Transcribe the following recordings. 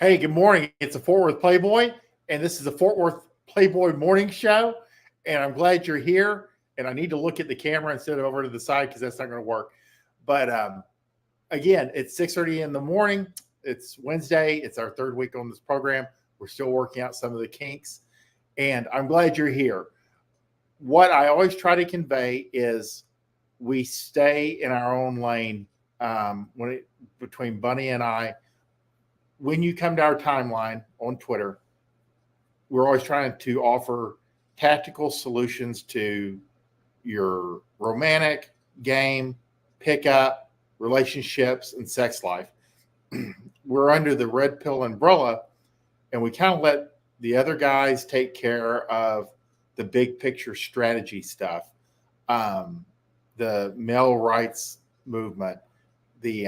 Hey, good morning. It's a Fort Worth Playboy, and this is the Fort Worth Playboy Morning Show. And I'm glad you're here. And I need to look at the camera instead of over to the side because that's not going to work. But again, it's 6:30 in the morning. It's Wednesday. It's our third week on this program. We're still working out some of the kinks, and I'm glad you're here. What I always try to convey is we stay in our own lane between Bunny and I. When you come to our timeline on Twitter, we're always trying to offer tactical solutions to your romantic, game, pickup, relationships, and sex life. We're under the red pill umbrella, and we kind of let the other guys take care of the big picture strategy stuff, the male rights movement, the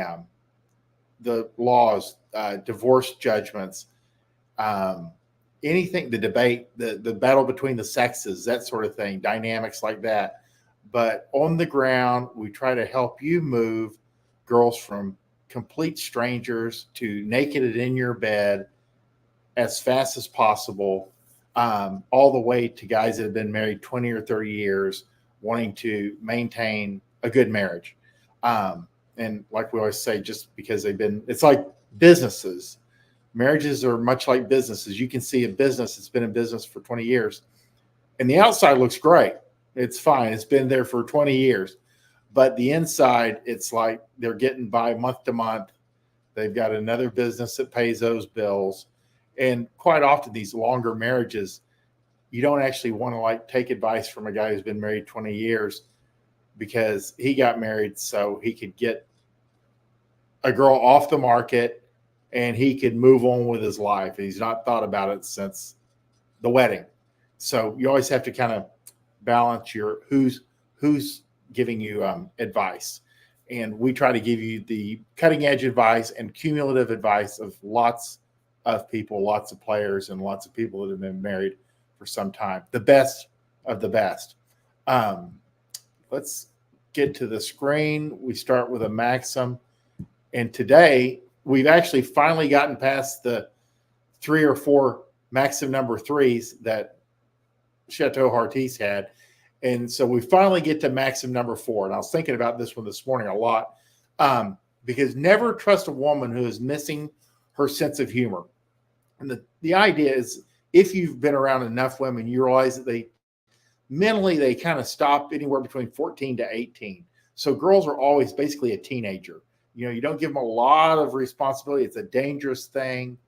laws, divorce judgments, anything, the debate, the battle between the sexes, that sort of thing, dynamics like that. But on the ground, we try to help you move girls from complete strangers to naked and in your bed as fast as possible, all the way to guys that have been married 20 or 30 years wanting to maintain a good marriage. And like we always say, just because it's like businesses. Marriages are much like businesses. You can see a business that's been in business for 20 years, and the outside looks great. It's fine. It's been there for 20 years. But the inside, it's like they're getting by month to month. They've got another business that pays those bills. And quite often, these longer marriages, you don't actually want to take advice from a guy who's been married 20 years because he got married so he could get a girl off the market and he could move on with his life. He's not thought about it since the wedding. So you always have to kind of balance your who's giving you advice. And we try to give you the cutting edge advice and cumulative advice of lots of people, lots of players, and lots of people that have been married for some time. The best of the best. Let's get to the screen. We start with a maxim. And today, we've actually finally gotten past the 3 or 4 maxim number 3s that Chateau Hartis had. And so we finally get to maxim number 4. And I was thinking about this one this morning a lot, because never trust a woman who is missing her sense of humor. And the idea is, if you've been around enough women, you realize that they kind of stop anywhere between 14 to 18. So girls are always basically a teenager. You don't give them a lot of responsibility. It's a dangerous thing.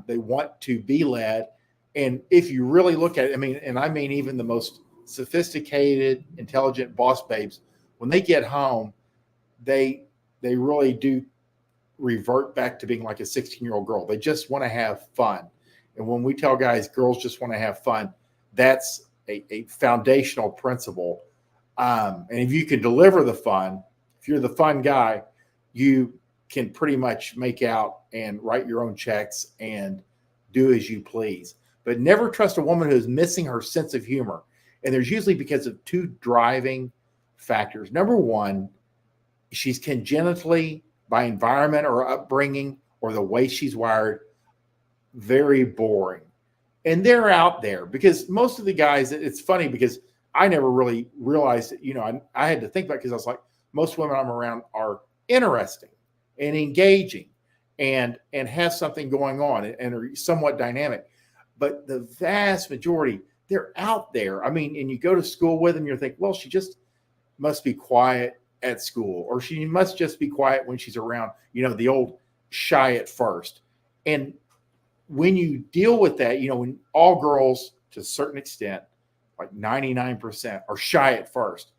They want to be led. And if you really look at it, I mean even the most sophisticated, intelligent boss babes, when they get home, they really do revert back to being like a 16-year-old girl. They just want to have fun. And when we tell guys, girls just want to have fun, that's a foundational principle. And if you can deliver the fun, if you're the fun guy, you can pretty much make out and write your own checks and do as you please. But never trust a woman who's missing her sense of humor. And there's usually because of 2 driving factors. Number one, she's congenitally, by environment or upbringing or the way she's wired, very boring. And they're out there because most of the guys, it's funny because I never really realized that, I had to think about it because I was like, most women I'm around are interesting and engaging and have something going on and are somewhat dynamic. But the vast majority, they're out there. And you go to school with them, you're thinking, well, she just must be quiet at school, or she must just be quiet when she's around, the old shy at first. And when you deal with that, when all girls to a certain extent, like 99%, are shy at first,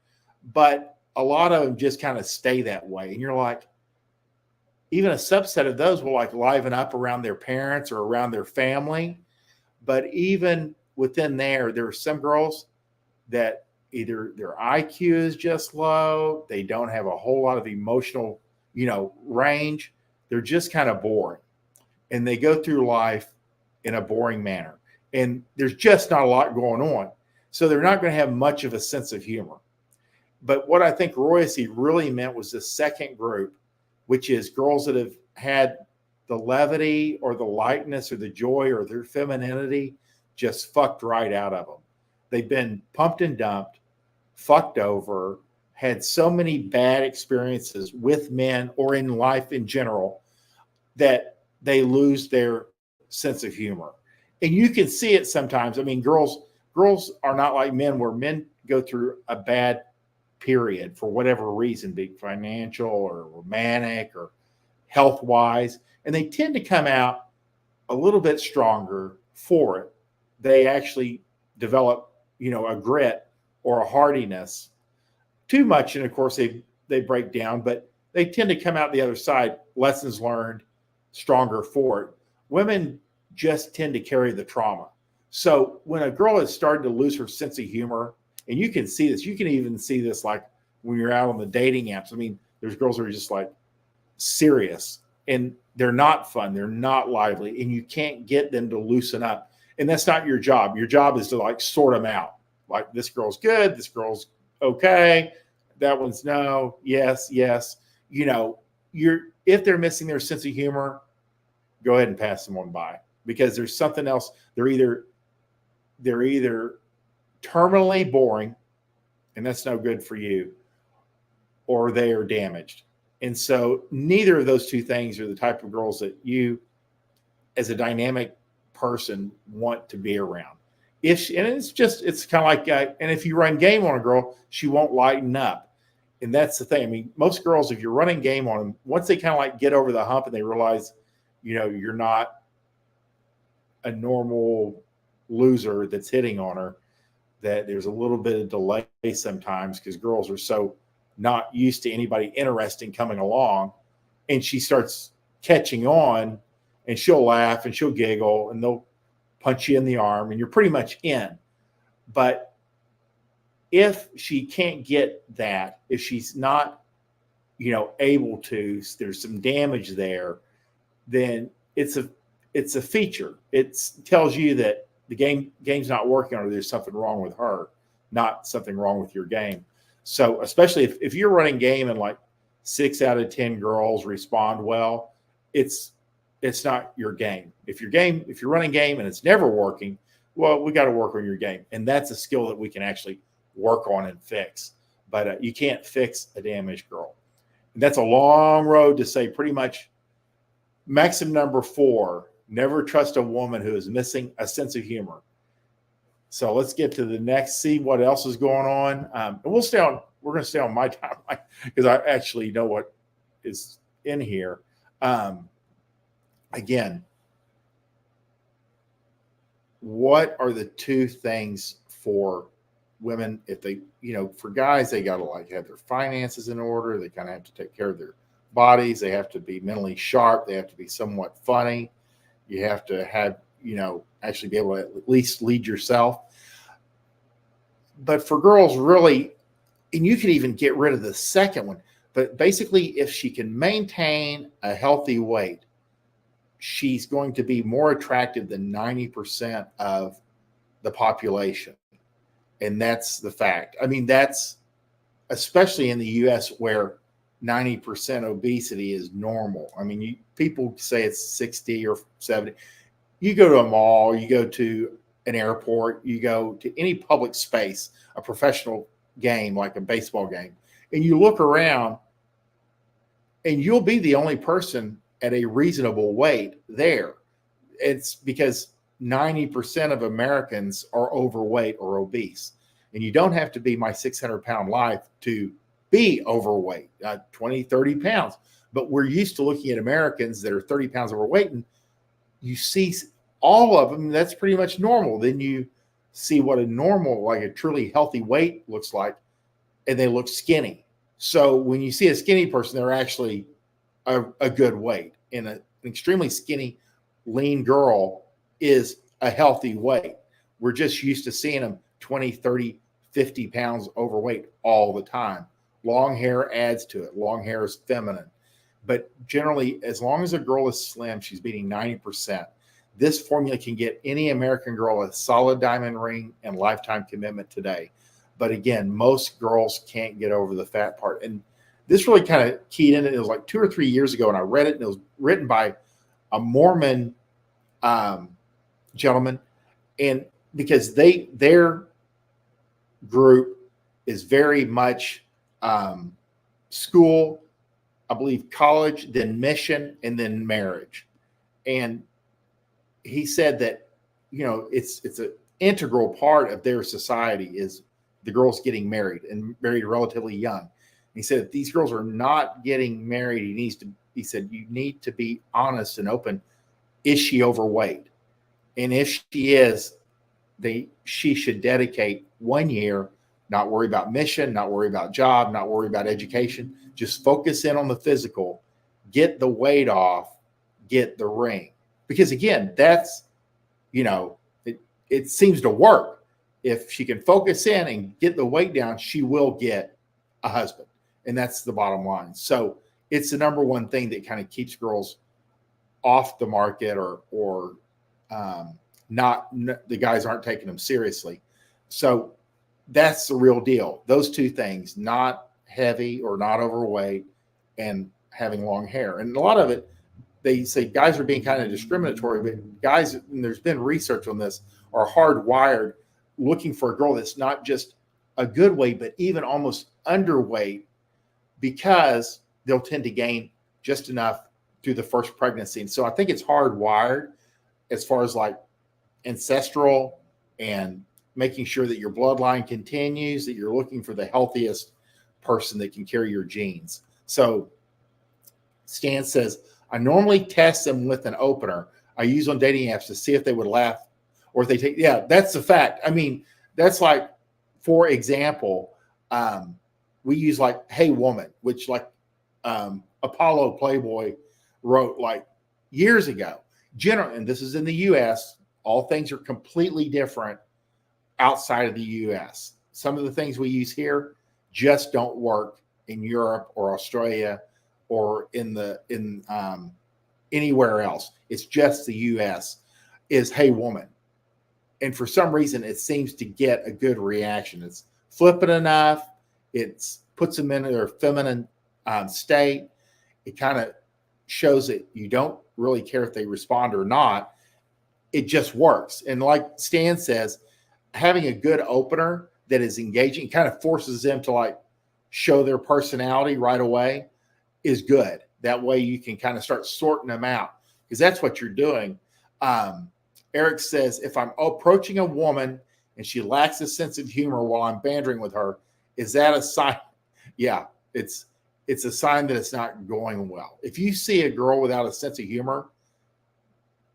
but a lot of them just kind of stay that way. And you're like, even a subset of those will liven up around their parents or around their family. But even within there are some girls that either their IQ is just low, they don't have a whole lot of emotional, range. They're just kind of boring. And they go through life in a boring manner. And there's just not a lot going on. So they're not going to have much of a sense of humor. But what I think Royce really meant was the second group, which is girls that have had the levity or the lightness or the joy or their femininity just fucked right out of them. They've been pumped and dumped, fucked over, had so many bad experiences with men or in life in general that they lose their sense of humor. And you can see it sometimes. I mean, girls are not like men, where men go through a bad period for whatever reason, be it financial or romantic or health wise, and they tend to come out a little bit stronger for it. They actually develop, a grit or a hardiness. Too much, and of course they break down, but they tend to come out the other side, lessons learned, stronger for it. Women just tend to carry the trauma. So when a girl has started to lose her sense of humor, and you can see this, you can even see this like when you're out on the dating apps. I mean, there's girls who are just like serious, and they're not fun, they're not lively, and you can't get them to loosen up. And that's not your job. Your job is to like sort them out. Like, this girl's good, this girl's okay, that one's no, yes. If they're missing their sense of humor, go ahead and pass them on by, because there's something else. They're either terminally boring, and that's no good for you, or they are damaged. And so neither of those two things are the type of girls that you, as a dynamic person, want to be around. It's kind of like, and if you run game on a girl, she won't lighten up. And that's the thing. I mean, most girls, if you're running game on them, once they kind of like get over the hump and they realize, you're not a normal loser that's hitting on her, that there's a little bit of delay sometimes, because girls are so not used to anybody interesting coming along, and she starts catching on, and she'll laugh and she'll giggle and they'll punch you in the arm and you're pretty much in. But if she can't get that, if she's not, able to, there's some damage there, then it's a feature. It tells you that the game's not working, or there's something wrong with her, not something wrong with your game. So especially if you're running game and like 6 out of 10 girls respond well, it's not your game. If you're running game and it's never working, well, we got to work on your game. And that's a skill that we can actually work on and fix. But you can't fix a damaged girl. And that's a long road to say pretty much maxim number 4, never trust a woman who is missing a sense of humor. So let's get to the next, see what else is going on. And we're going to stay on my timeline because I actually know what is in here. Again, what are the 2 things for women? If they, for guys, they got to like have their finances in order. They kind of have to take care of their bodies. They have to be mentally sharp. They have to be somewhat funny. You have to have, actually be able to at least lead yourself. But for girls, really, and you can even get rid of the second one, but basically, if she can maintain a healthy weight, she's going to be more attractive than 90% of the population. And that's the fact. I mean, that's especially in the US, where 90% obesity is normal. I mean, people say it's 60 or 70. You go to a mall, you go to an airport, you go to any public space, a professional game like a baseball game, and you look around, and you'll be the only person at a reasonable weight there. It's because 90% of Americans are overweight or obese. And you don't have to be my 600-pound life to be overweight, 20, 30 pounds. But we're used to looking at Americans that are 30 pounds overweight, and you see all of them, that's pretty much normal. Then you see what a normal, like a truly healthy weight looks like, and they look skinny. So when you see a skinny person, they're actually a good weight. And an extremely skinny, lean girl is a healthy weight. We're just used to seeing them 20, 30, 50 pounds overweight all the time. Long hair adds to it. Long hair is feminine. But generally, as long as a girl is slim, she's beating 90%. This formula can get any American girl a solid diamond ring and lifetime commitment today. But again, most girls can't get over the fat part. And this really kind of keyed in. It was like 2 or 3 years ago, and I read it, and it was written by a Mormon gentleman, and because their group is very much school, I believe college, then mission, and then marriage. And he said that, it's an integral part of their society is the girls getting married and married relatively young. And he said if these girls are not getting married, he said you need to be honest and open. Is she overweight? And if she is, she should dedicate 1 year, not worry about mission, not worry about job, not worry about education, just focus in on the physical, get the weight off, get the ring. Because again, that's, it seems to work. If she can focus in and get the weight down, she will get a husband. And that's the bottom line. So it's the number one thing that kind of keeps girls off the market or not, the guys aren't taking them seriously. So that's the real deal. Those two things, not heavy or not overweight and having long hair. And a lot of it, they say guys are being kind of discriminatory, but guys, and there's been research on this, are hardwired looking for a girl that's not just a good weight, but even almost underweight, because they'll tend to gain just enough through the first pregnancy. And so I think it's hardwired as far as like ancestral and making sure that your bloodline continues, that you're looking for the healthiest person that can carry your genes. So Stan says, I normally test them with an opener I use on dating apps to see if they would laugh or if they take, yeah, that's the fact. I mean, that's like, for example, we use like, Hey Woman, which like Apollo Playboy wrote like years ago. And this is in the US, all things are completely different outside of the US. Some of the things we use here just don't work in Europe or Australia or in anywhere else. It's just the US is Hey Woman. And for some reason, it seems to get a good reaction. It's flippant enough. It puts them in their feminine state. It kind of shows that you don't really care if they respond or not. It just works. And like Stan says, having a good opener that is engaging kind of forces them to like show their personality right away is good. That way you can kind of start sorting them out, because that's what you're doing. Eric says, if I'm approaching a woman and she lacks a sense of humor while I'm bantering with her, is that a sign? Yeah, it's a sign that it's not going well. If you see a girl without a sense of humor,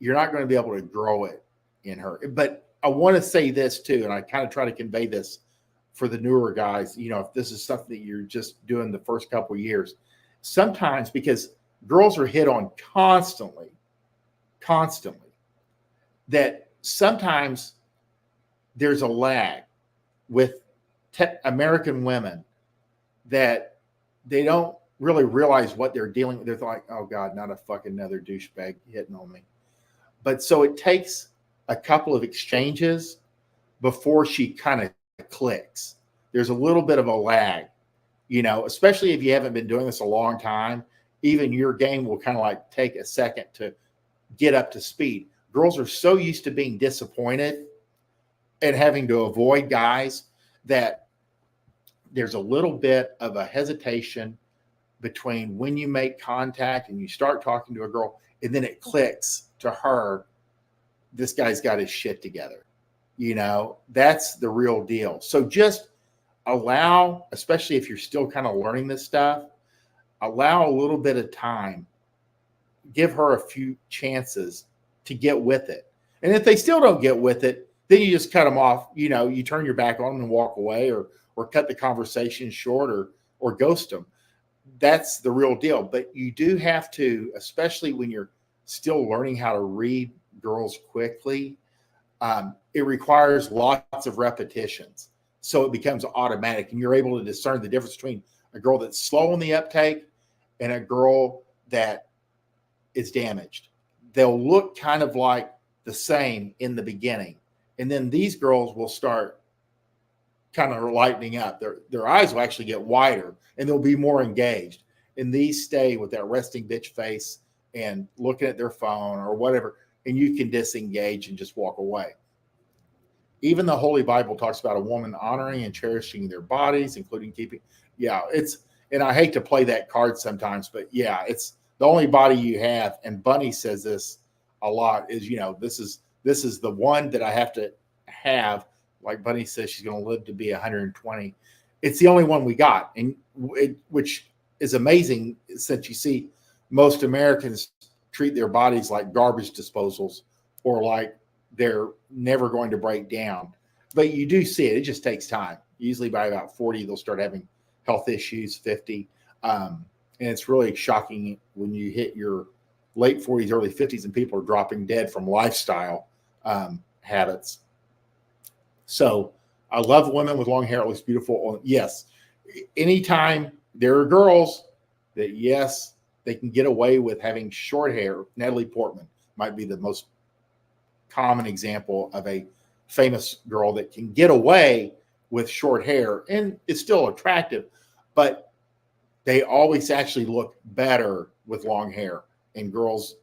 you're not going to be able to grow it in her. But I want to say this too, and I kind of try to convey this for the newer guys. If this is something that you're just doing the first couple of years, sometimes because girls are hit on constantly, that sometimes there's a lag with American women that they don't really realize what they're dealing with. They're like, oh God, not a fucking another douchebag hitting on me. But so it takes a couple of exchanges before she kind of clicks. There's a little bit of a lag, especially if you haven't been doing this a long time. Even your game will kind of like take a second to get up to speed. Girls are so used to being disappointed and having to avoid guys that there's a little bit of a hesitation between when you make contact and you start talking to a girl, and then it clicks to her, this guy's got his shit together. That's the real deal. So just allow, especially if you're still kind of learning this stuff, allow a little bit of time. Give her a few chances to get with it. And if they still don't get with it, then you just cut them off. You turn your back on them and walk away, or cut the conversation short, or ghost them. That's the real deal. But you do have to, especially when you're still learning how to read girls quickly, it requires lots of repetitions. So it becomes automatic, and you're able to discern the difference between a girl that's slow on the uptake and a girl that is damaged. They'll look kind of like the same in the beginning, and then these girls will start kind of lightening up. Their eyes will actually get wider, and they'll be more engaged. And these stay with that resting bitch face and looking at their phone or whatever, and you can disengage and just walk away. Even the Holy Bible talks about a woman honoring and cherishing their bodies, including keeping. Yeah, and I hate to play that card sometimes, but yeah, it's the only body you have. And Bunny says this a lot is, this is the one that I have to have. Like Bunny says, she's going to live to be 120. It's the only one we got, and which is amazing since you see most Americans treat their bodies like garbage disposals or like they're never going to break down. But you do see it. It just takes time. Usually by about 40, they'll start having health issues, 50. And it's really shocking when you hit your late 40s, early 50s, and people are dropping dead from lifestyle habits. So I love women with long hair. It looks beautiful. Yes. Anytime there are girls that, yes, they can get away with having short hair. Natalie Portman might be the most common example of a famous girl that can get away with short hair and it's still attractive, but they always actually look better with long hair, and girls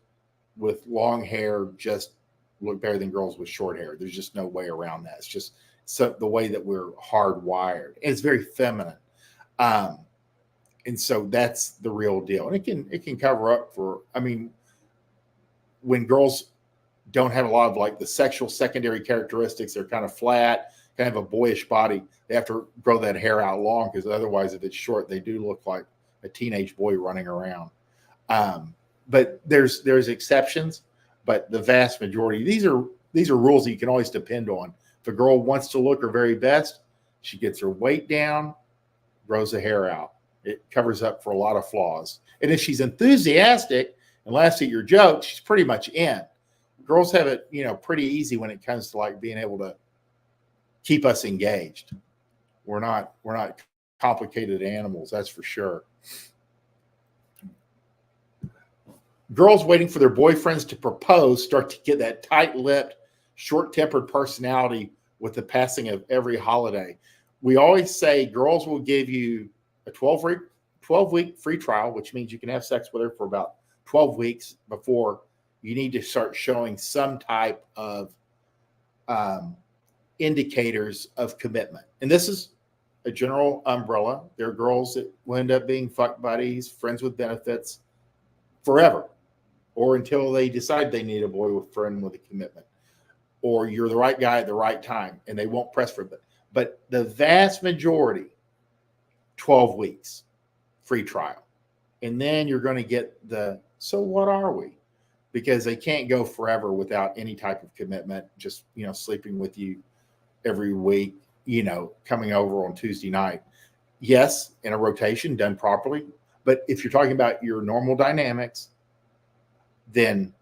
with long hair just look better than girls with short hair. There's just no way around that. It's just the way that we're hardwired. And it's very feminine. And so that's the real deal. And it can cover up for, when girls don't have a lot of like the sexual secondary characteristics, they're kind of flat, kind of a boyish body. They have to grow that hair out long because otherwise, if it's short, they do look like a teenage boy running around. But there's exceptions, but the vast majority, these are rules that you can always depend on. If a girl wants to look her very best, she gets her weight down, grows the hair out. It covers up for a lot of flaws. And if she's enthusiastic and laughs at your jokes, she's pretty much in. Girls have it, pretty easy when it comes to like being able to keep us engaged. We're not complicated animals, that's for sure. Girls waiting for their boyfriends to propose start to get that tight-lipped, short-tempered personality with the passing of every holiday. We always say girls will give you a 12-week free trial, which means you can have sex with her for about 12 weeks before you need to start showing some type of indicators of commitment. And this is a general umbrella. There are girls that will end up being fuck buddies, friends with benefits forever, or until they decide they need a boyfriend with a commitment, or you're the right guy at the right time and they won't press for it. But the vast majority, 12 weeks free trial. And then you're going to get so what are we? Because they can't go forever without any type of commitment, just, sleeping with you every week, coming over on Tuesday night. Yes, in a rotation done properly. But if you're talking about your normal dynamics, then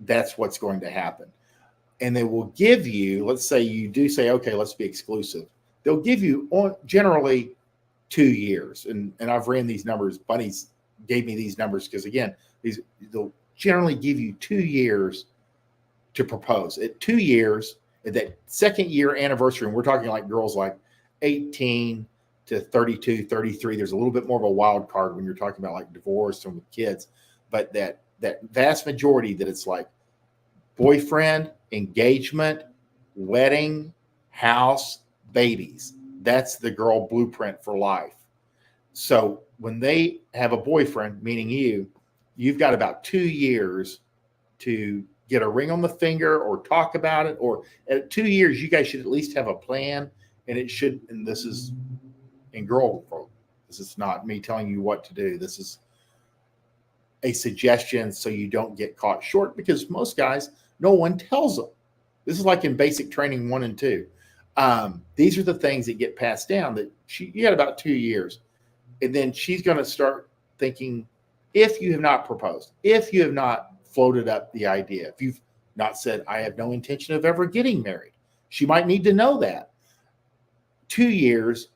that's what's going to happen. And they will give you, let's say you do say, okay, let's be exclusive. They'll give you generally 2 years. And I've ran these numbers. Bunny's gave me these numbers because, again, they'll generally give you 2 years to propose. At 2 years, at that second year anniversary, and we're talking like girls like 18 to 32, 33, there's a little bit more of a wild card when you're talking about like divorce and with kids. But that vast majority that it's like boyfriend, engagement, wedding, house, babies. That's the girl blueprint for life. So when they have a boyfriend, meaning you've got about 2 years to get a ring on the finger or talk about it. Or at 2 years, you guys should at least have a plan. And this is in girl world. This is not me telling you what to do. This is a suggestion so you don't get caught short, because most guys, no one tells them. This is like in basic training 1 and 2. These are the things that get passed down that you got about 2 years. And then she's going to start thinking, if you have not proposed, if you have not floated up the idea, if you've not said, I have no intention of ever getting married, she might need to know that. 2 years,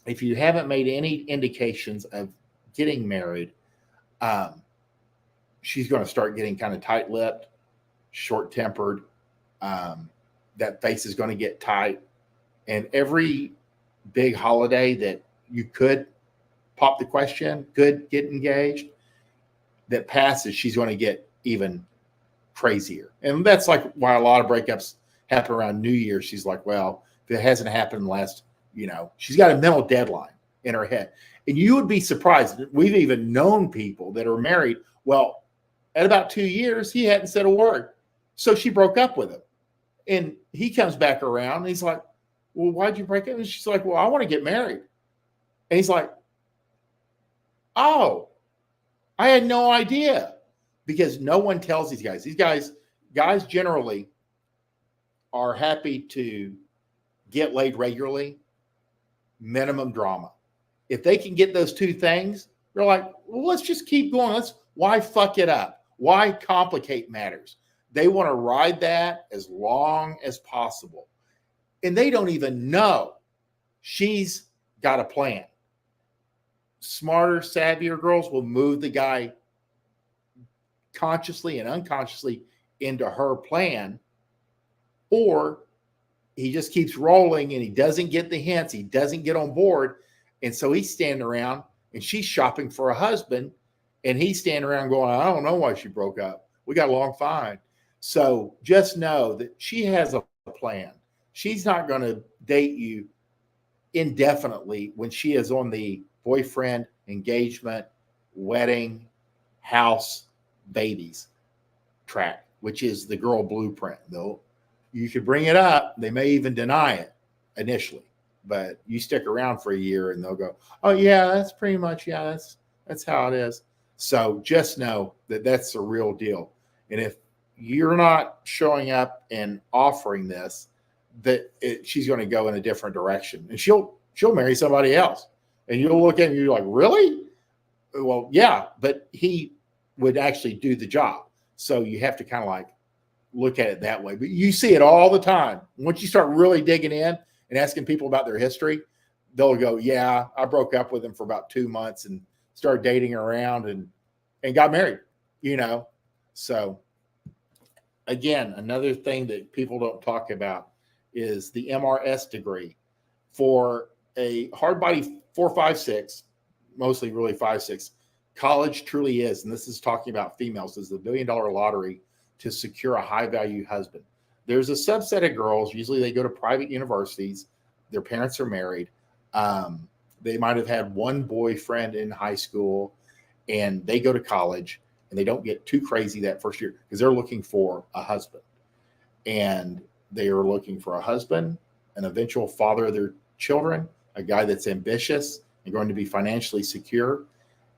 if you haven't made any indications of getting married, she's going to start getting kind of tight-lipped, short-tempered. That face is going to get tight. And every big holiday that you could pop the question, could get engaged, that passes, she's going to get even crazier. And that's like why a lot of breakups happen around New Year's. She's like, well, if it hasn't happened in the last, she's got a mental deadline in her head. And you would be surprised. We've even known people that are married. Well, at about 2 years, he hadn't said a word. So she broke up with him. And he comes back around and he's like, well, why'd you break up? And she's like, well, I want to get married. And he's like, oh, I had no idea. Because no one tells these guys. These guys generally are happy to get laid regularly, minimum drama. If they can get those two things, they're like, well, let's just keep going. Why fuck it up? Why complicate matters? They want to ride that as long as possible. And they don't even know she's got a plan. Smarter, savvier girls will move the guy consciously and unconsciously into her plan, or he just keeps rolling and he doesn't get the hints. He doesn't get on board. And so he's standing around and she's shopping for a husband and he's standing around going, I don't know why she broke up. We got along fine. So just know that she has a plan. She's not going to date you indefinitely when she is on the boyfriend, engagement, wedding, house, babies track, which is the girl blueprint. Though you could bring it up, they may even deny it initially, but you stick around for a year and they'll go, oh yeah, that's pretty much, yeah, that's how it is. So just know that that's the real deal. And if you're not showing up and offering this, she's going to go in a different direction and she'll marry somebody else. And you'll look at him and you're like, really? Well, yeah, but he would actually do the job. So you have to kind of like look at it that way. But you see it all the time. Once you start really digging in and asking people about their history, they'll go, yeah, I broke up with him for about 2 months and started dating around and got married, So again, another thing that people don't talk about is the MRS degree. For a hard body 4, 5, 6, mostly really 5, 6, college truly is, and this is talking about females, is the $1 billion lottery to secure a high value husband. There's a subset of girls, usually they go to private universities, their parents are married, they might have had one boyfriend in high school, and they go to college and they don't get too crazy that first year because they're looking for a husband. And they are looking for a husband, an eventual father of their children, a guy that's ambitious and going to be financially secure.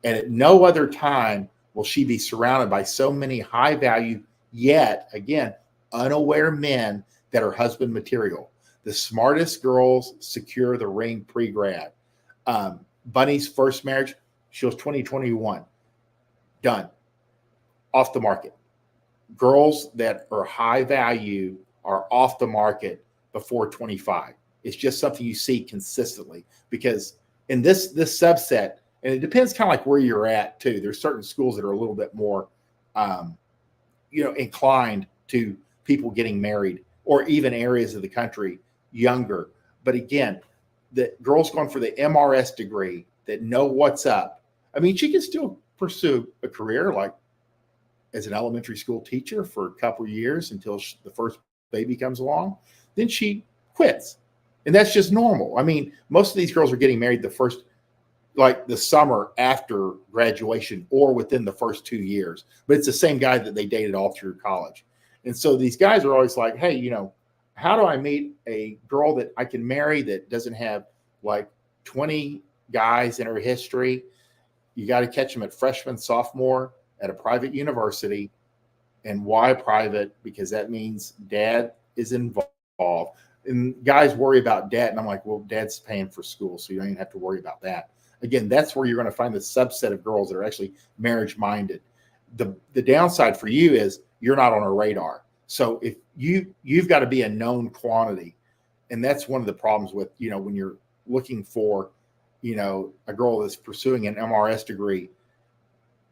And at no other time will she be surrounded by so many high value, yet again, unaware men that are husband material. The smartest girls secure the ring pre-grad. Bunny's first marriage, she was 2021. Done. Off the market. Girls that are high value are off the market before 25. It's just something you see consistently because in this subset, and it depends kind of like where you're at too. There's certain schools that are a little bit more, inclined to people getting married, or even areas of the country younger. But again, the girls going for the MRS degree that know what's up. I mean, she can still pursue a career like as an elementary school teacher for a couple of years until the first baby comes along. Then she quits. And that's just normal. I mean, most of these girls are getting married the summer after graduation or within the first 2 years. But it's the same guy that they dated all through college. And so these guys are always like, hey, how do I meet a girl that I can marry that doesn't have like 20 guys in her history? You got to catch them at freshman, sophomore at a private university. And why private? Because that means dad is involved. And guys worry about dad. And I'm like, well, dad's paying for school, so you don't even have to worry about that. Again, that's where you're going to find the subset of girls that are actually marriage minded. The downside for you is you're not on a radar. So if you've got to be a known quantity. And that's one of the problems with, when you're looking for, a girl that's pursuing an MRS degree,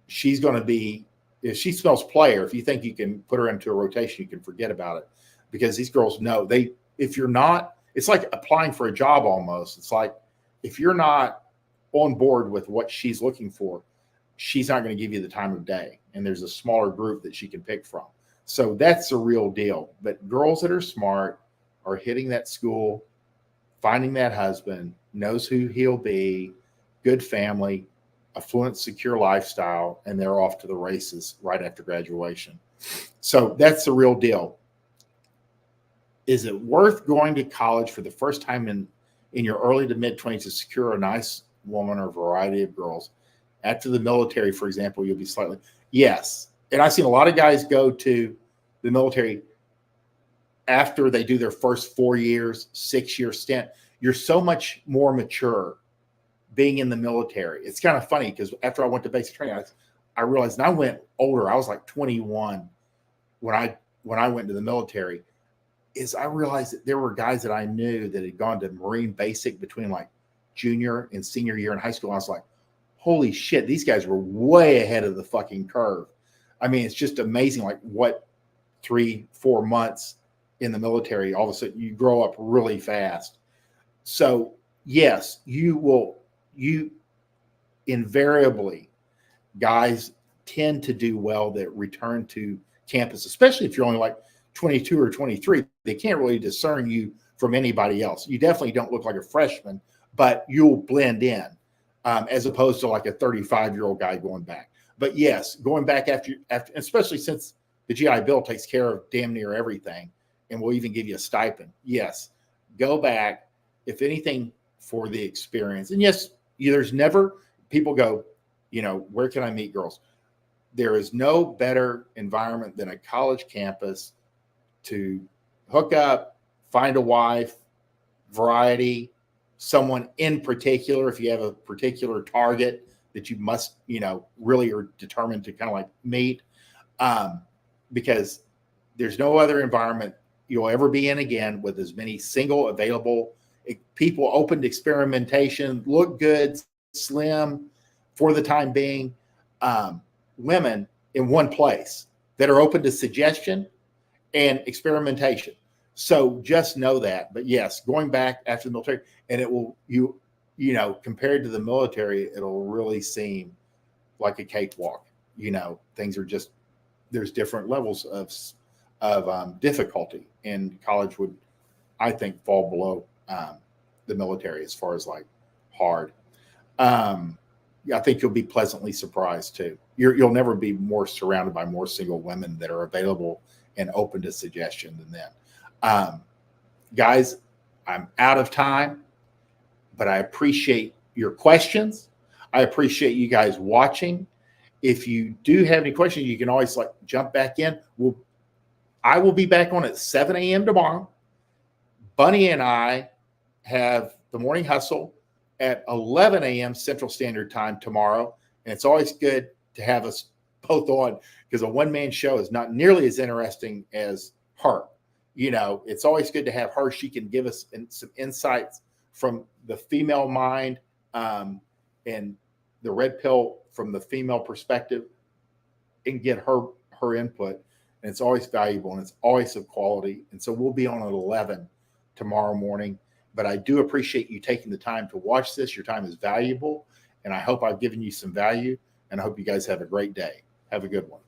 she's going to be, if she smells player, if you think you can put her into a rotation, you can forget about it, because these girls know if you're not, it's like applying for a job almost. It's like, if you're not on board with what she's looking for, she's not going to give you the time of day. And there's a smaller group that she can pick from. So that's the real deal. But girls that are smart are hitting that school, finding that husband, knows who he'll be, good family, affluent, secure lifestyle, and they're off to the races right after graduation. So that's the real deal. Is it worth going to college for the first time in your early to mid 20s to secure a nice woman or variety of girls? After the military, for example, you'll be slightly, yes. And I've seen a lot of guys go to the military after they do their first 4 years, 6-year stint. You're so much more mature being in the military. It's kind of funny because after I went to basic training, I realized, and I went older. I was like 21 when I went to the military. Is I realized that there were guys that I knew that had gone to Marine Basic between like junior and senior year in high school. I was like, holy shit, these guys were way ahead of the fucking curve. I mean, it's just amazing, like what 3-4 months in the military, all of a sudden you grow up really fast. So yes, you invariably, guys tend to do well that return to campus, especially if you're only like 22 or 23. They can't really discern you from anybody else. You definitely don't look like a freshman, but you'll blend in, as opposed to like a 35-year-old guy going back. But yes, going back after, especially since the GI Bill takes care of damn near everything and will even give you a stipend. Yes, go back, if anything, for the experience. And yes, there's never, people go, where can I meet girls? There is no better environment than a college campus to hook up, find a wife, variety, someone in particular, if you have a particular target that you must, really are determined to kind of like meet, because there's no other environment you'll ever be in again with as many single available people, open to experimentation, look good, slim for the time being, women in one place that are open to suggestion and experimentation. So just know that. But yes, going back after the military, and it will, compared to the military, it'll really seem like a cakewalk. Things are just, there's different levels of difficulty, and college would, I think, fall below the military as far as like hard. I think you'll be pleasantly surprised too. You'll never be more surrounded by more single women that are available and open to suggestion than them. Guys, I'm out of time, but I appreciate your questions. I appreciate you guys watching. If you do have any questions, you can always like jump back in. I will be back on at 7 a.m. tomorrow. Bunny and I have the morning hustle at 11 a.m. Central Standard Time tomorrow. And it's always good to have us both on, because a one-man show is not nearly as interesting as her. It's always good to have her. She can give us some insights from the female mind, and the red pill from the female perspective, and get her input. And it's always valuable, and it's always of quality. And so we'll be on at 11 tomorrow morning. But I do appreciate you taking the time to watch this. Your time is valuable, and I hope I've given you some value, and I hope you guys have a great day. Have a good one.